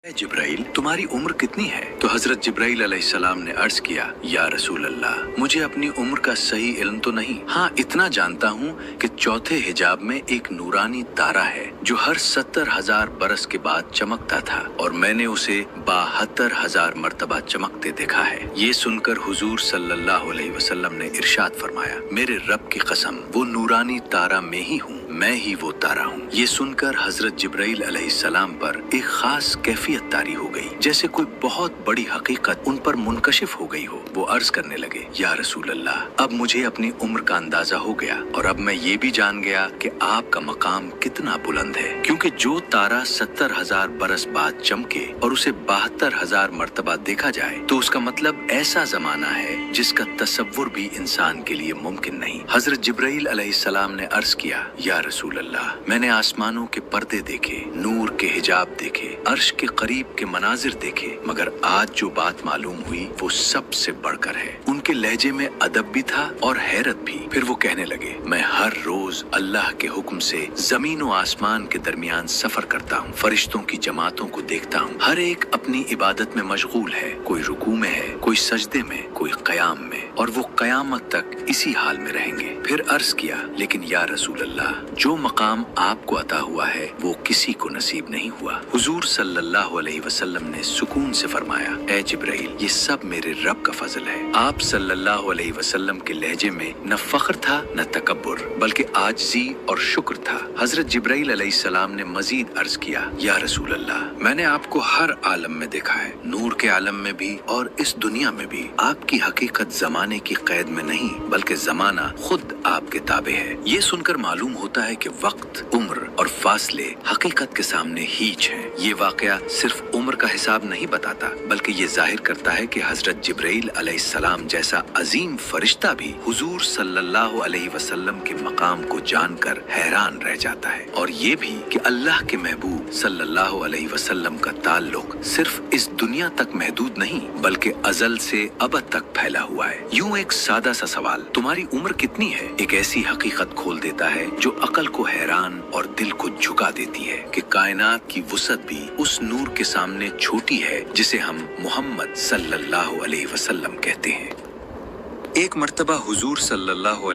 जिब्राइल, तुम्हारी उम्र कितनी है? तो हजरत जिब्राइल अलैहिस्सलाम ने अर्ज किया, या रसूल अल्लाह, मुझे अपनी उम्र का सही इल्म तो नहीं, हाँ इतना जानता हूँ कि चौथे हिजाब में एक नूरानी तारा है जो हर 70,000 बरस के बाद चमकता था और मैंने उसे 72,000 मर्तबा चमकते देखा है। ये सुनकर हुजूर सल्लल्लाहु अलैहि वसल्लम ने इरशाद फरमाया, मेरे रब की कसम, वो नूरानी तारा मैं ही हूँ, मैं ही वो तारा हूँ। ये सुनकर हजरत जिब्राइल अलैहिस्सलाम पर एक खास कैफियत तारी हो गई, जैसे कोई बहुत बड़ी हकीकत उन पर मुनकशिफ हो गई हो। वो अर्ज करने लगे, या रसूल अल्लाह, अब मुझे अपनी उम्र का अंदाजा हो गया और अब मैं ये भी जान गया कि आपका मकाम कितना बुलंद है, क्योंकि जो तारा 70,000 बरस बाद चमके और उसे 72,000 मर्तबा देखा जाए तो उसका मतलब ऐसा जमाना है जिसका तसव्वुर भी इंसान के लिए मुमकिन नहीं। हजरत जिब्राइल अलैहिस्सलाम ने अर्ज किया, या रसूल अल्लाह, मैंने आसमानों के पर्दे देखे, नूर के हिजाब देखे, अर्श के करीब के मनाजिर देखे, मगर आज जो बात मालूम हुई वो सबसे बढ़कर है। उनके लहजे में अदब भी था और हैरत भी। फिर वो कहने लगे, मैं हर रोज अल्लाह के हुक्म से जमीन और आसमान के दरमियान सफर करता हूँ, फरिश्तों की जमातों को देखता हूँ, हर एक अपनी इबादत में मशगूल है, कोई रुकू में है, कोई सजदे में, कोई कयाम में, और वो कयामत तक इसी हाल में रहेंगे। फिर अर्ज किया, लेकिन या रसूल अल्लाह, जो मकाम आपको अता हुआ है वो किसी को नसीब नहीं हुआ। हुजूर सल्लल्लाहु अलैहि वसल्लम ने सुकून से फरमाया, ए जिब्राइल, ये सब मेरे रब का फजल है। आप सल्लल्लाहु अलैहि वसल्लम के लहजे में न फख्र था न तकब्बुर, बल्कि आजिज़ी और शुक्र था। हजरत जिब्राइल अलैहिस्सलाम ने मजीद अर्ज किया, या रसूल अल्लाह, मैंने आपको हर आलम में देखा है, नूर के आलम में भी और इस दुनिया में भी। आपकी हकीकत जमाने की कैद में नहीं, बल्कि जमाना खुद आपके ताबे है। ये सुनकर मालूम होता है कि वक्त, उम्र और फासले हकीकत के सामने हीच हैं। ये वाकया सिर्फ उम्र का हिसाब नहीं बताता, बल्कि ये जाहिर करता है कि हजरत जिब्राइल अलैहिस्सलाम जैसा अजीम फरिश्ता भी हुजूर सल्लल्लाहु अलैहि वसल्लम के मकाम को जानकर हैरान रह जाता है, और ये भी कि अल्लाह के महबूब सल्लल्लाहु अलैहि वसल्लम का ताल्लुक सिर्फ इस दुनिया तक महदूद नहीं, बल्कि अजल से अबद तक फैला हुआ है। यूं एक सादा सा सवाल, तुम्हारी उम्र कितनी है, एक ऐसी हकीकत खोल देता है जो अकल को हैरान और दिल को झुका देती है कि कायनात की वुसअत भी उस नूर के सामने छोटी है जिसे हम मोहम्मद सल्लल्लाहु अलैहि वसल्लम कहते हैं। एक मर्तबा हुजूर सल्लल्लाहु